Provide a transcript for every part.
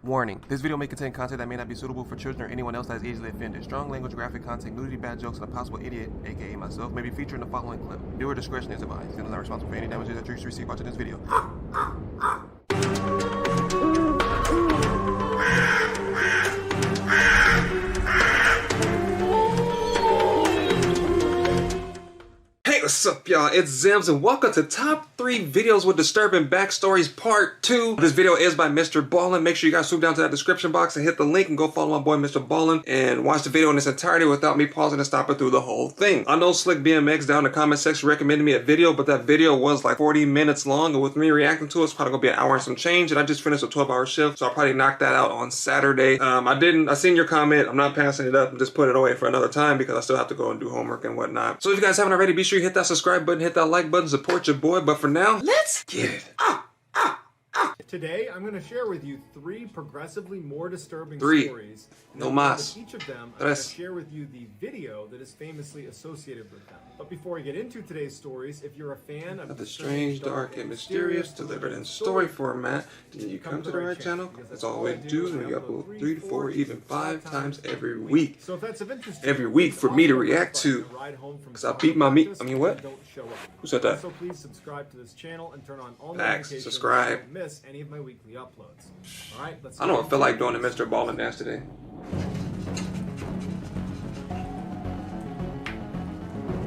Warning, this video may contain content that may not be suitable for children or anyone else that is easily offended. Strong language, graphic content, nudity, bad jokes, and a possible idiot, aka myself, may be featured in the following clip. Viewer discretion is advised. It is not responsible for any damages that you receive watching this video. What's up, y'all? It's Zems, and welcome to Top 3 Videos with Disturbing Backstories Part 2. This video is by Mrballen. Make sure you guys swoop down to that description box and hit the link and go follow my boy Mrballen and watch the video in its entirety without me pausing and stopping through the whole thing. I know Slick BMX down in the comment section recommended me a video, but that video was like 40 minutes long, and with me reacting to it, it's probably gonna be an hour and some change, and I just finished a 12-hour shift, so I'll probably knock that out on Saturday. I seen your comment. I'm not passing it up and just put it away for another time because I still have to go and do homework and whatnot. So if you guys haven't already, be sure you hit that subscribe button, hit that like button, support your boy. But for now, let's get it. Today, I'm going to share with you 3 progressively more disturbing stories. No más. With each of them, I'm going to share with you the video that is famously associated with them. But before we get into today's stories, if you're a fan of the strange, dark, and mysterious, delivered in story format, then you come to the right channel. That's all we do, and we upload 3 to 4, even 5 times every week. So if that's of interest, every week for me to react to, because I beat my meat. I mean, what? Who said that? So please subscribe to this channel and turn on all Facts. notifications Subscribe. so you don't miss any of my weekly uploads. All right, let's. I don't feel like doing the Mrballen dance today.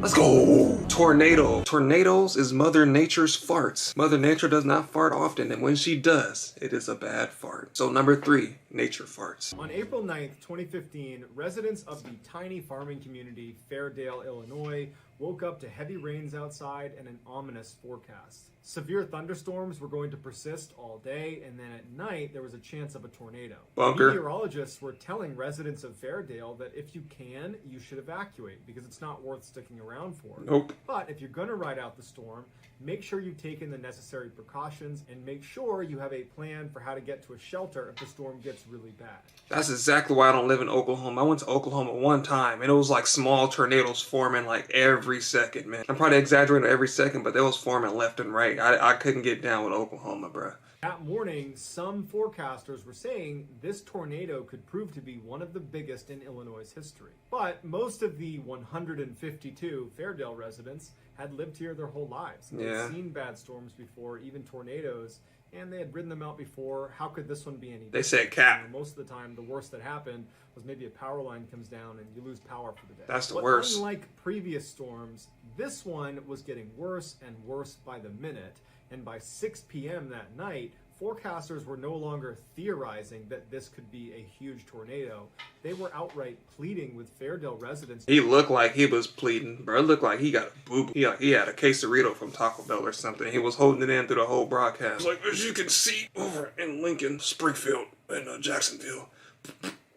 Let's go! Tornado. Tornadoes is Mother Nature's farts. Mother Nature does not fart often, and when she does, it is a bad fart. So number 3, nature farts. On April 9th, 2015, residents of the tiny farming community Fairdale, Illinois, woke up to heavy rains outside and an ominous forecast. Severe thunderstorms were going to persist all day, and then at night there was a chance of a tornado. Bunker. Meteorologists were telling residents of Fairdale that if you can, you should evacuate because it's not worth sticking around for. Nope. But if you're going to ride out the storm, make sure you've taken the necessary precautions and make sure you have a plan for how to get to a shelter if the storm gets really bad. That's exactly why I don't live in Oklahoma. I went to Oklahoma one time, and it was like small tornadoes forming like every second, man. I'm probably exaggerating every second, but they was forming left and right. I couldn't get down with Oklahoma, bruh. That morning, some forecasters were saying this tornado could prove to be one of the biggest in Illinois' history. But most of the 152 Fairdale residents had lived here their whole lives. They had seen bad storms before, even tornadoes, and they had ridden them out before. How could this one be any different? They said cap. Most of the time, the worst that happened was maybe a power line comes down and you lose power for the day. That's the worst. Unlike previous storms, this one was getting worse and worse by the minute. And by 6 p.m. that night, forecasters were no longer theorizing that this could be a huge tornado. They were outright pleading with Fairdale residents. He looked like he was pleading, bro. It looked like he got a boo-boo. He had a quesarito from Taco Bell or something. He was holding it in through the whole broadcast. Like, as you can see over in Lincoln, Springfield, and Jacksonville.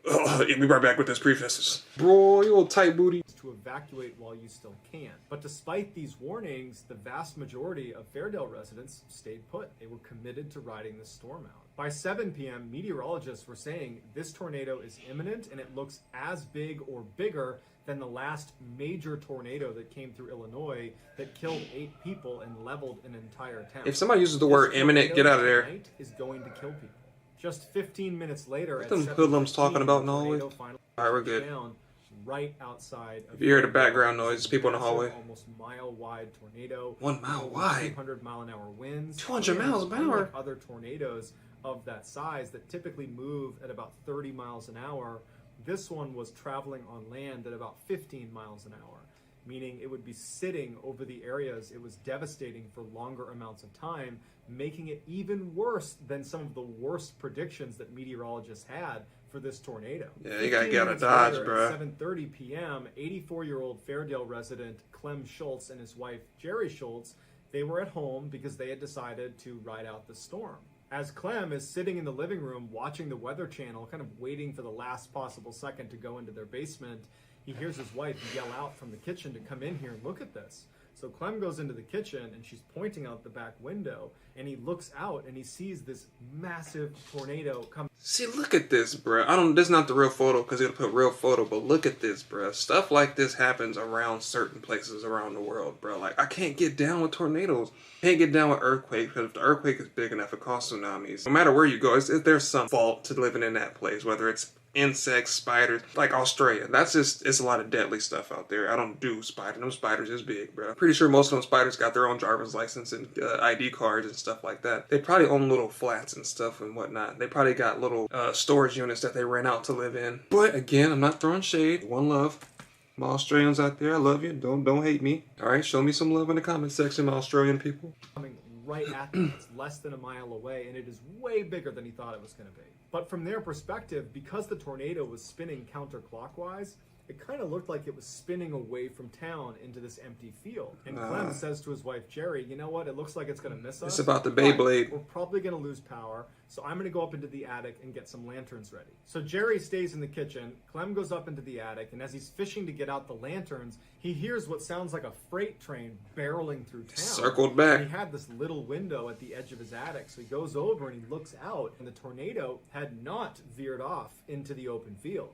We'll be right back with this prefaces. Bro, you old tight booty. To evacuate while you still can. But despite these warnings, the vast majority of Fairdale residents stayed put. They were committed to riding this storm out. By 7 p.m., meteorologists were saying this tornado is imminent and it looks as big or bigger than the last major tornado that came through Illinois that killed 8 people and leveled an entire town. If somebody uses the word imminent, get out of there. Is going to kill people. Just 15 minutes later, what them hoodlums talking about in the hallway? Alright, we're good. Right outside of, if you hear the background noise, people in the hallway. Almost mile-wide tornado. 1 mile wide. 200-mile-an-hour winds. 200 miles an hour. Like other tornadoes of that size that typically move at about 30 miles an hour, this one was traveling on land at about 15 miles an hour, meaning it would be sitting over the areas. It was devastating for longer amounts of time, making it even worse than some of the worst predictions that meteorologists had for this tornado. Yeah, you gotta get out of Dodge, bro. At 7:30 p.m., 84-year-old Fairdale resident Clem Schultz and his wife Jerry Schultz, they were at home because they had decided to ride out the storm. As Clem is sitting in the living room watching the Weather Channel, kind of waiting for the last possible second to go into their basement, he hears his wife yell out from the kitchen to come in here and look at this. So Clem goes into the kitchen and she's pointing out the back window, and he looks out and he sees this massive tornado come. See, look at this, bruh. This is not the real photo because it'll put real photo, but look at this, bruh. Stuff like this happens around certain places around the world, bruh. Like, I can't get down with tornadoes. Can't get down with earthquakes, because if the earthquake is big enough, it causes tsunamis. No matter where you go, there's some fault to living in that place, whether it's insects, spiders, like Australia. It's a lot of deadly stuff out there. I don't do spiders. Them spiders is big, bro. Pretty sure most of them spiders got their own driver's license and ID cards and stuff like that. They probably own little flats and stuff and whatnot. They probably got little storage units that they rent out to live in. But again, I'm not throwing shade. One love. My Australians out there, I love you. Don't hate me. All right, show me some love in the comment section, my Australian people. Coming right at them. It's less than a mile away, and it is way bigger than he thought it was going to be. But from their perspective, because the tornado was spinning counterclockwise, it kind of looked like it was spinning away from town into this empty field. And Clem says to his wife, Jerry, you know what? It looks like it's going to miss us. It's about the Beyblade. We're probably going to lose power, so I'm going to go up into the attic and get some lanterns ready. So Jerry stays in the kitchen. Clem goes up into the attic, and as he's fishing to get out the lanterns, he hears what sounds like a freight train barreling through town. Circled back. And he had this little window at the edge of his attic, so he goes over and he looks out, and the tornado had not veered off into the open field.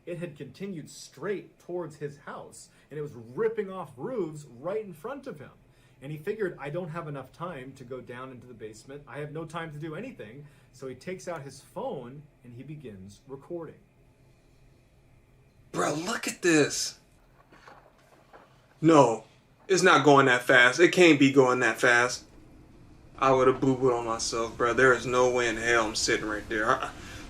It had continued straight towards his house, and it was ripping off roofs right in front of him. And he figured, I don't have enough time to go down into the basement. I have no time to do anything. So he takes out his phone and he begins recording. Bro, look at this. No, it's not going that fast. It can't be going that fast. I would have boo-booed on myself, bro. There is no way in hell I'm sitting right there.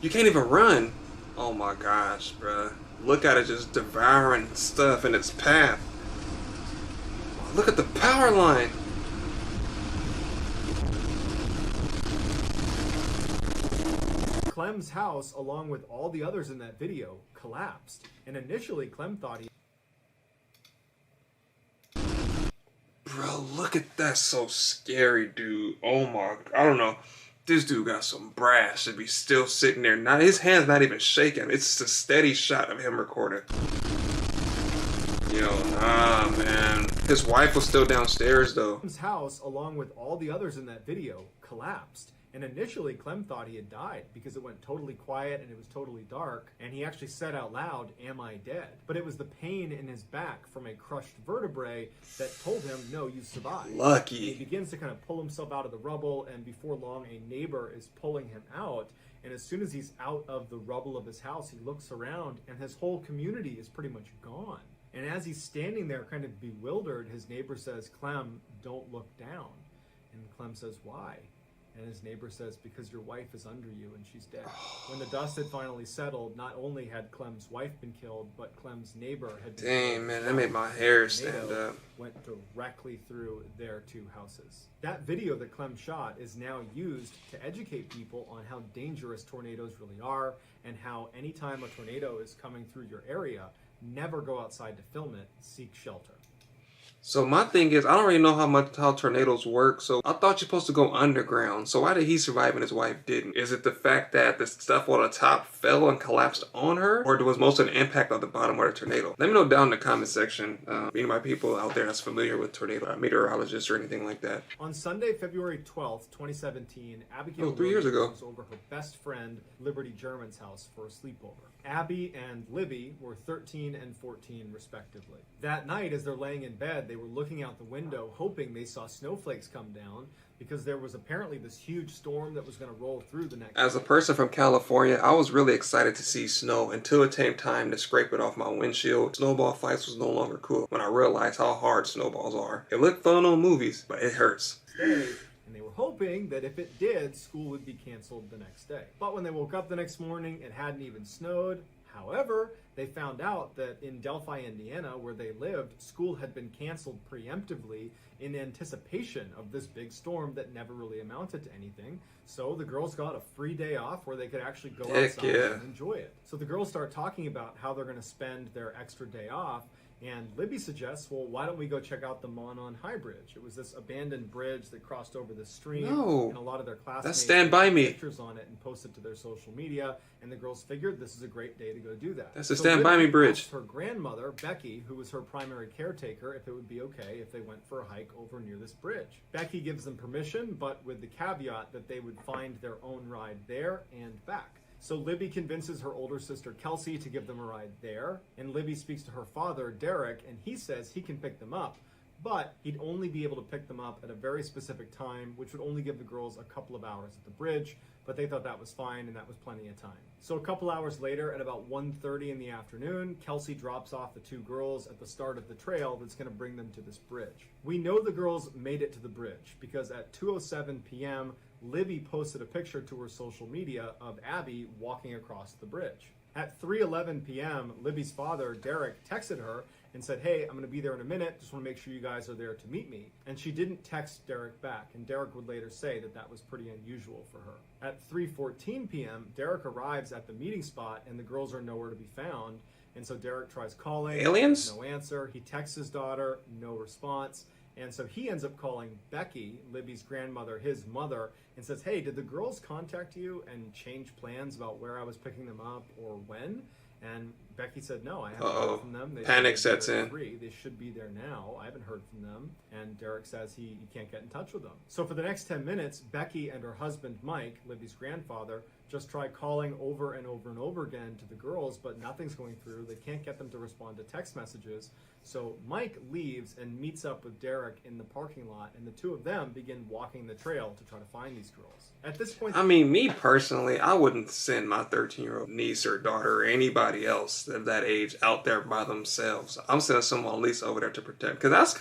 You can't even run. Oh my gosh, bro. Look at it just devouring stuff in its path. Look at the power line. Clem's house, along with all the others in that video, collapsed. And initially, Clem thought he... Bro, look at that. So scary, dude. Oh my, I don't know. This dude got some brass to be still sitting there. Not his hand's not even shaking. It's a steady shot of him recording. Yo, nah, man. His wife was still downstairs, though. Clem's house, along with all the others in that video, collapsed. And initially, Clem thought he had died because it went totally quiet and it was totally dark. And he actually said out loud, "Am I dead?" But it was the pain in his back from a crushed vertebrae that told him, no, you survived. Lucky. And he begins to kind of pull himself out of the rubble, and before long, a neighbor is pulling him out. And as soon as he's out of the rubble of his house, he looks around, and his whole community is pretty much gone. And as he's standing there kind of bewildered, his neighbor says, "Clem, don't look down." And Clem says, "Why?" And his neighbor says, "Because your wife is under you and she's dead." When the dust had finally settled, not only had Clem's wife been killed, but Clem's neighbor had been killed. Dang, man, that made my hair stand up. Went directly through their two houses. That video that Clem shot is now used to educate people on how dangerous tornadoes really are, and how anytime a tornado is coming through your area, never go outside to film it, seek shelter. So my thing is, I don't really know how tornadoes work, so I thought you're supposed to go underground. So why did he survive and his wife didn't? Is it the fact that the stuff on the top fell and collapsed on her? Or was most of the impact on the bottom of the tornado? Let me know down in the comment section, any of my people out there that's familiar with tornado, meteorologists or anything like that. On Sunday, February 12th, 2017, Abigail 3 years ago was over her best friend, Liberty German's house for a sleepover. Abby and Libby were 13 and 14 respectively. That night, as they're laying in bed, they were looking out the window hoping they saw snowflakes come down, because there was apparently this huge storm that was going to roll through the next As a person from California, I was really excited to see snow until it came time to scrape it off my windshield. Snowball fights was no longer cool when I realized how hard snowballs are. It looked fun on movies, but it hurts. day. And they were hoping that if it did, school would be canceled the next day. But when they woke up the next morning, it hadn't even snowed. However, they found out that in Delphi, Indiana, where they lived, school had been canceled preemptively in anticipation of this big storm that never really amounted to anything. So the girls got a free day off where they could actually go outside and enjoy it. So the girls start talking about how they're going to spend their extra day off, And Libby suggests, well, why don't we go check out the Monon High Bridge? It was this abandoned bridge that crossed over the stream. No. And a lot of their classmates That's Stand By Me. pictures on it and posted to their social media. And the girls figured this is a great day to go do that. That's the Stand By Me bridge. Asked her grandmother, Becky, who was her primary caretaker, if it would be okay if they went for a hike over near this bridge. Becky gives them permission, but with the caveat that they would find their own ride there and back. So Libby convinces her older sister Kelsey to give them a ride there, and Libby speaks to her father, Derek, and he says he can pick them up, but he'd only be able to pick them up at a very specific time, which would only give the girls a couple of hours at the bridge, but they thought that was fine and that was plenty of time. So a couple hours later, at about 1:30 in the afternoon, Kelsey drops off the two girls at the start of the trail that's going to bring them to this bridge. We know the girls made it to the bridge because at 2:07 p.m., Libby posted a picture to her social media of Abby walking across the bridge. At 3:11 p.m., Libby's father, Derek, texted her and said, hey, I'm going to be there in a minute. Just want to make sure you guys are there to meet me. And she didn't text Derek back, and Derek would later say that that was pretty unusual for her. At 3:14 p.m., Derek arrives at the meeting spot, and the girls are nowhere to be found. And so Derek tries calling. Aliens? No answer. He texts his daughter, no response. And so he ends up calling Becky, Libby's grandmother, his mother, and says, hey, did the girls contact you and change plans about where I was picking them up or when? And Becky said, no, I haven't heard from them. Panic sets in. They should be there now. I haven't heard from them. And Derek says he can't get in touch with them. So for the next 10 minutes, Becky and her husband, Mike, Libby's grandfather, just try calling over and over and over again to the girls, but nothing's going through. They can't get them to respond to text messages. So Mike leaves and meets up with Derek in the parking lot, and the two of them begin walking the trail to try to find these girls. At this point, I mean, me personally, I wouldn't send my 13-year-old niece or daughter or anybody else of that age out there by themselves. I'm sending someone at least over there to protect, because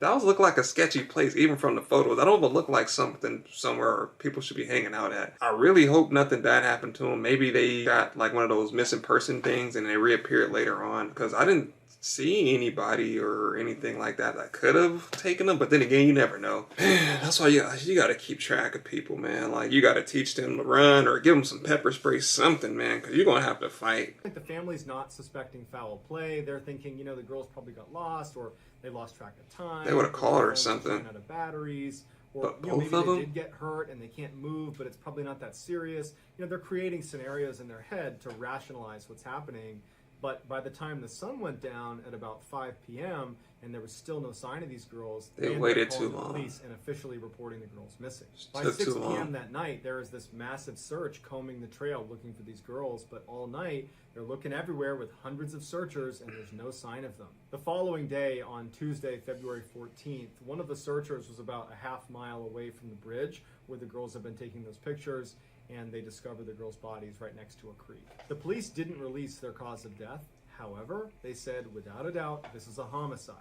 that was look like a sketchy place, even from the photos. That don't even look like something somewhere people should be hanging out at. I really hope nothing bad happened to them. Maybe they got like one of those missing person things and they reappeared later on, because I didn't see anybody or anything like that that could have taken them. But then again, you never know. That's why you got to keep track of people, man. Like, you got to teach them to run or give them some pepper spray, something, man, because you're going to have to fight. The family's not suspecting foul play. They're thinking, the girls probably got lost, or they lost track of time. They would have called her or something. Out of batteries, or but maybe both of them did get hurt and they can't move, but it's probably not that serious. They're creating scenarios in their head to rationalize what's happening. But by the time the sun went down at about 5 p.m. and there was still no sign of these girls, they waited too the long. Police and officially reporting the girls missing. By Took 6 too long. p.m. that night, there is this massive search combing the trail looking for these girls, but all night they're looking everywhere with hundreds of searchers and there's no sign of them. The following day, on Tuesday, February 14th, one of the searchers was about a half mile away from the bridge where the girls have been taking those pictures, and they discovered the girls' bodies right next to a creek. The police didn't release their cause of death. However, they said, without a doubt, this is a homicide,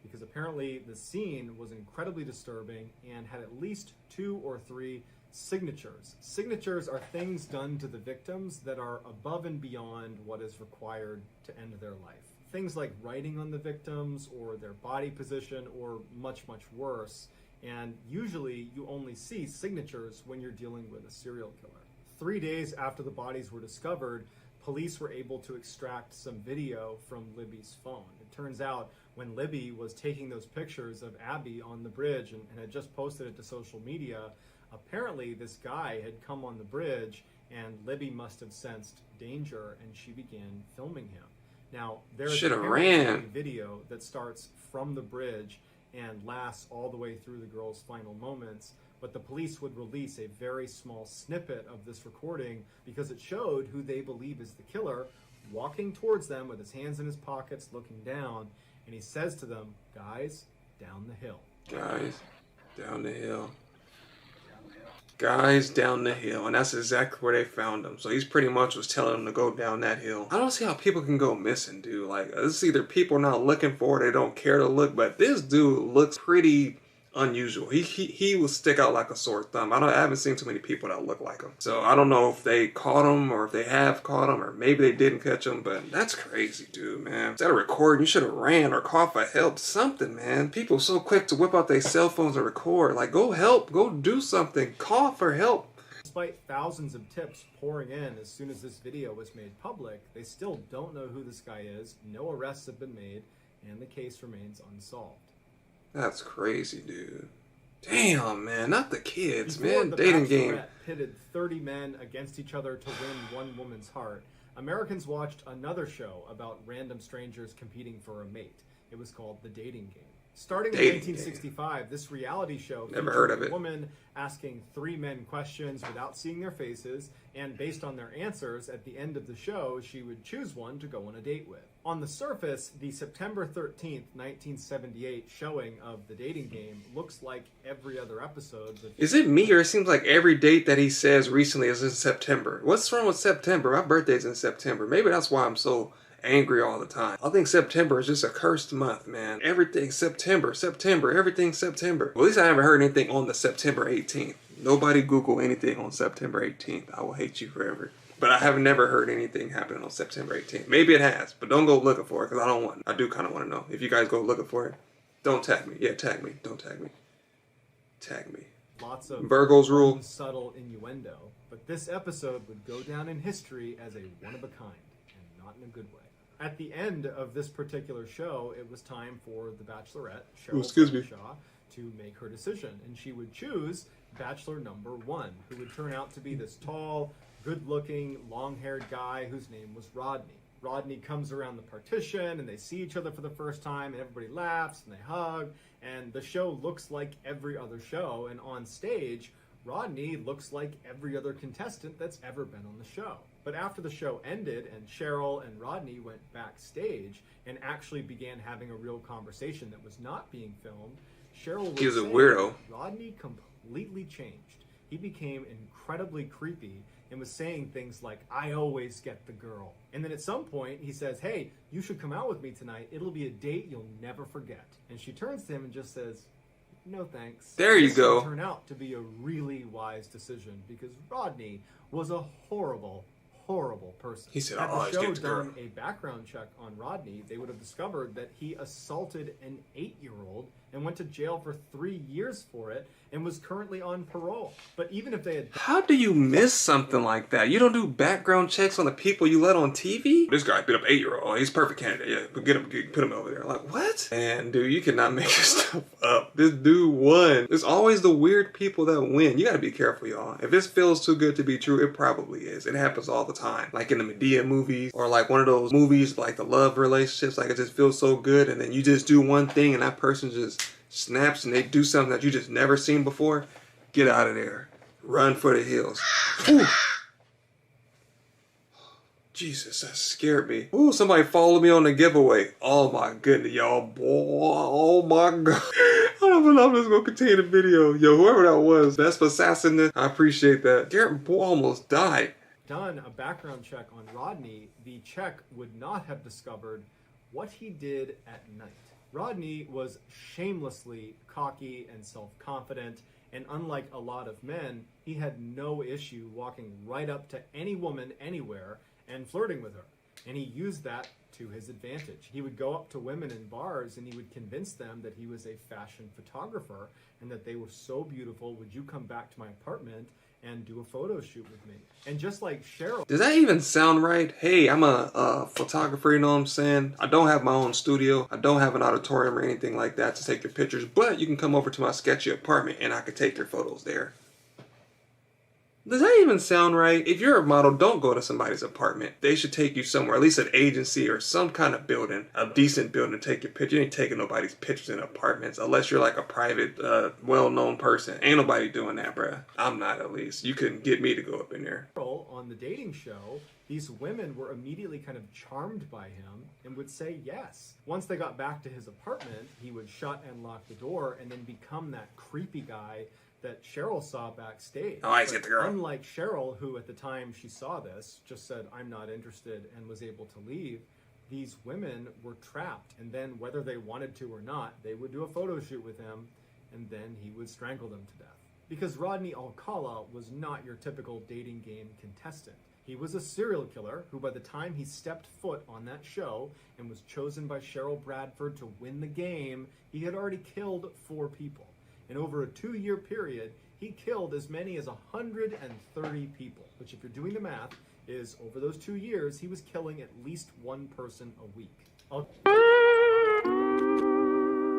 because apparently the scene was incredibly disturbing and had at least 2 or 3 signatures. Signatures are things done to the victims that are above and beyond what is required to end their life. Things like writing on the victims or their body position, or much, much worse. And usually you only see signatures when you're dealing with a serial killer. 3 days after the bodies were discovered, police were able to extract some video from Libby's phone. It turns out when Libby was taking those pictures of Abby on the bridge and had just posted it to social media, apparently this guy had come on the bridge and Libby must have sensed danger and she began filming him. Now, there's a video that starts from the bridge and lasts all the way through the girls' final moments, but the police would release a very small snippet of this recording because it showed who they believe is the killer walking towards them with his hands in his pockets, looking down, and he says to them, guys, down the hill. Guys, down the hill. Guys, down the hill. And that's exactly where they found him. So he's pretty much was telling them to go down that hill. I don't see how people can go missing, dude. Like, it's either people not looking for it, they don't care to look, but this dude looks pretty unusual. He will stick out like a sore thumb. I haven't seen too many people that look like him. So I don't know if they caught him or if they have caught him or maybe they didn't catch him, but that's crazy, dude, man. Instead of recording, you should have ran or called for help, something, man. People are so quick to whip out their cell phones and record. Like, go help, go do something, call for help. Despite thousands of tips pouring in as soon as this video was made public, they still don't know who this guy is. No arrests have been made. and the case remains unsolved. That's crazy, dude. Damn, man, not the kids, Before man. the Dating Bachelorette game. pitted 30 men against each other to win one woman's heart, Americans watched another show about random strangers competing for a mate. It was called The Dating Game. Starting in 1965, this reality show Never heard of featured it. a woman asking 3 men questions without seeing their faces, and based on their answers, at the end of the show, she would choose one to go on a date with. On the surface, the September 13th, 1978 showing of The Dating Game looks like every other episode. Is it me, or it seems like every date that he says recently is in September? What's wrong with September? My birthday's in September. Maybe that's why I'm so angry all the time. I think September is just a cursed month, man. Everything September, everything September. Well, at least I haven't heard anything on the September 18th. Nobody Google anything on September 18th. I will hate you forever. But I have never heard anything happening on September 18th. Maybe it has, but don't go looking for it, because I do kind of want to know. If you guys go looking for it, don't tag me. Yeah, tag me. Don't tag me. Tag me. Lots of Virgo's rule. Subtle innuendo, but this episode would go down in history as a one-of-a-kind, and not in a good way. At the end of this particular show, it was time for the Bachelorette, Cheryl Shaw, to make her decision, and she would choose Bachelor number 1, who would turn out to be this tall, good-looking, long-haired guy whose name was Rodney. Rodney comes around the partition, and they see each other for the first time, and everybody laughs, and they hug, and the show looks like every other show, and on stage, Rodney looks like every other contestant that's ever been on the show. But after the show ended and Cheryl and Rodney went backstage and actually began having a real conversation that was not being filmed, Cheryl was a weirdo. Rodney completely changed. He became incredibly creepy and was saying things like, "I always get the girl." And then at some point he says, "Hey, you should come out with me tonight. It'll be a date you'll never forget." And she turns to him and just says, "No thanks." There you This go. turned out to be a really wise decision because Rodney was a horrible person. He said, Had "I'll always the show get the girl." done a background check on Rodney, they would have discovered that he assaulted an 8-year-old and went to jail for 3 years for it and was currently on parole. But even if they had... How do you miss something like that? You don't do background checks on the people you let on TV? This guy beat up 8-year-old. Oh, he's a perfect candidate. Yeah, but put him over there. Like, what? And dude, you cannot make this stuff up. This dude won. It's always the weird people that win. You gotta be careful, y'all. If this feels too good to be true, it probably is. It happens all the time. Like in the Medea movies, or like one of those movies like the love relationships, like it just feels so good, and then you just do one thing and that person just snaps and they do something that you just never seen before. Get out of there. Run for the hills. Whew. Jesus, that scared me. Ooh, somebody followed me on the giveaway. Oh my goodness, y'all. Boy, oh my god. I'm just gonna continue the video. Yo, whoever that was, best assassin, I appreciate that. Garrett Boy almost died. Done a background check on Rodney, the check would not have discovered what he did at night. Rodney was shamelessly cocky and self-confident, and unlike a lot of men, he had no issue walking right up to any woman anywhere and flirting with her. And he used that to his advantage. He would go up to women in bars and he would convince them that he was a fashion photographer and that they were so beautiful, would you come back to my apartment and do a photo shoot with me? And just like Cheryl... Does that even sound right? Hey, I'm a photographer, you know what I'm saying? I don't have my own studio. I don't have an auditorium or anything like that to take your pictures, but you can come over to my sketchy apartment and I can take your photos there. Does that even sound right? If you're a model, don't go to somebody's apartment. They should take you somewhere, at least an agency or some kind of building, a decent building to take your picture. You ain't taking nobody's pictures in apartments unless you're like a private, well-known person. Ain't nobody doing that, bruh. I'm not, at least. You couldn't get me to go up in there. On the dating show, these women were immediately kind of charmed by him and would say yes. Once they got back to his apartment, he would shut and lock the door and then become that creepy guy that Cheryl saw backstage. Oh, I get the girl. Unlike Cheryl, who at the time she saw this just said, "I'm not interested," and was able to leave, these women were trapped. And then whether they wanted to or not, they would do a photo shoot with him and then he would strangle them to death. Because Rodney Alcala was not your typical dating game contestant. He was a serial killer who, by the time he stepped foot on that show and was chosen by Cheryl Bradford to win the game, he had already killed 4 people. And over a 2-year period, he killed as many as 130 people, which, if you're doing the math, is over those 2 years, he was killing at least one person a week.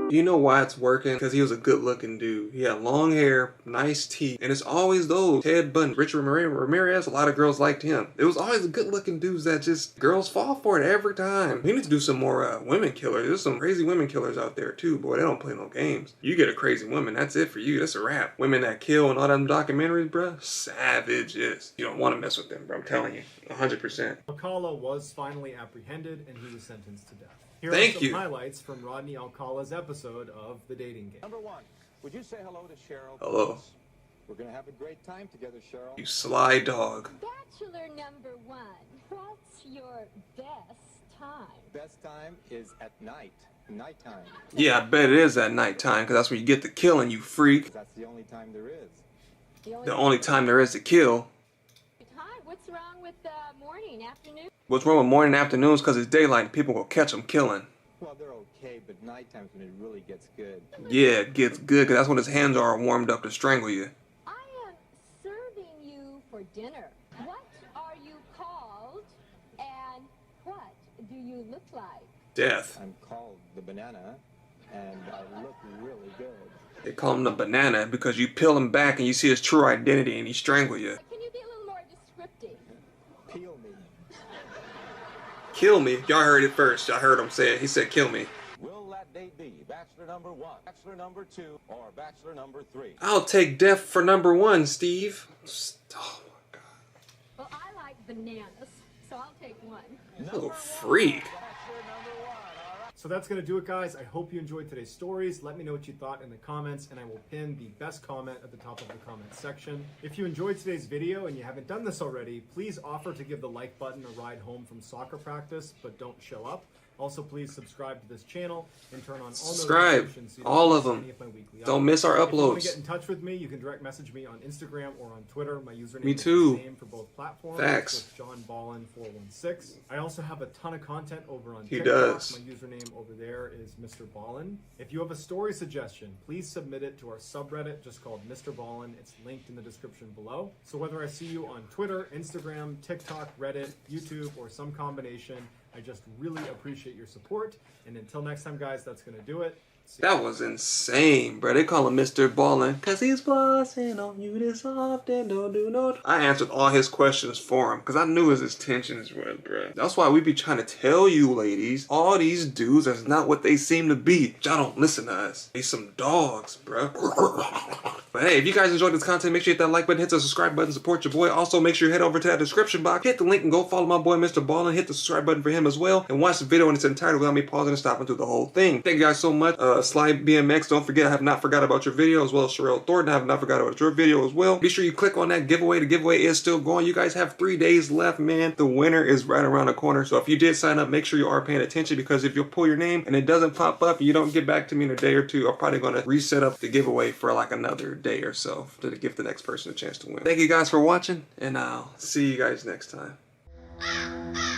You know why it's working? Because he was a good looking dude. He had long hair, nice teeth, and it's always those. Ted Bundy, Richard Ramirez, a lot of girls liked him. It was always the good looking dudes that just, girls fall for it every time. We need to do some more women killers. There's some crazy women killers out there too. Boy, they don't play no games. You get a crazy woman, that's it for you. That's a wrap. Women that kill and all them documentaries, bruh, savages. You don't want to mess with them, bro. I'm telling you, 100%. Alcala was finally apprehended and he was sentenced to death. Here Thank are some you. highlights from Rodney Alcala's episode of The Dating Game. Number one, would you say hello to Cheryl? Hello. please? We're going to have a great time together, Cheryl. You sly dog. Bachelor number one, what's your best time? Best time is at night. Nighttime. Yeah, I bet it is at nighttime, because that's when you get the killing, you freak. That's the only time there is. The only time there is to kill. Hi, what's wrong with morning, afternoon? What's wrong with morning and afternoons? Because it's daylight and people will catch them killing. Well, they're okay, but nighttime's when it really gets good. Yeah, it gets good, because that's when his hands are warmed up to strangle you. I am serving you for dinner. What are you called and what do you look like? Death. I'm called the banana, and I look really good. They call him the banana because you peel him back and you see his true identity and he strangle you. Can you be a little more descriptive? Peel me. Kill me. Y'all heard it first. Y'all heard him say it. He said kill me. Will that date be bachelor number one, bachelor number two, or bachelor number three? I'll take death for number one, Steve. Oh my god. Well, I like bananas, so I'll take one. Little freak. So that's going to do it, guys. I hope you enjoyed today's stories. Let me know what you thought in the comments, and I will pin the best comment at the top of the comment section. If you enjoyed today's video and you haven't done this already, please offer to give the like button a ride home from soccer practice, but don't show up. Also, please subscribe to this channel and turn on all Subscribe. notifications. So you All don't of miss them. any of my weekly Don't uploads. miss our If you want to uploads. get in touch with me, you can direct message me on Instagram or on Twitter. My username Me is too. the same for both platforms. Facts. It's John Ballen 416. I also have a ton of content over on He TikTok. does. My username over there is Mr. Ballen. If you have a story suggestion, please submit it to our subreddit just called Mr. Ballen. It's linked in the description below. So whether I see you on Twitter, Instagram, TikTok, Reddit, YouTube, or some combination, I just really appreciate your support. And until next time, guys, that's going to do it. See ya. That was insane, bro. They call him Mr. Ballin' because he's flossing on you this often. Don't do no. I answered all his questions for him because I knew his intentions were, bro. That's why we be trying to tell you, ladies, all these dudes are not what they seem to be. Y'all don't listen to us. They some dogs, bro. But hey, if you guys enjoyed this content, make sure you hit that like button, hit the subscribe button, support your boy. Also, make sure you head over to that description box, hit the link, and go follow my boy, Mr. Ballin'. Hit the subscribe button for him as well, and watch the video in its entirety without me pausing and stopping through the whole thing. Thank you guys so much. Sly BMX, don't forget, I have not forgot about your video, as well as Sherelle Thornton, I have not forgot about your video as well. Be sure you click on that giveaway. The giveaway is still going. You guys have 3 days left, man. The winner is right around the corner. So if you did sign up, make sure you are paying attention, because if you pull your name and it doesn't pop up and you don't get back to me in a day or two, I'm probably going to reset up the giveaway for like another day or so to give the next person a chance to win. Thank you guys for watching, and I'll see you guys next time.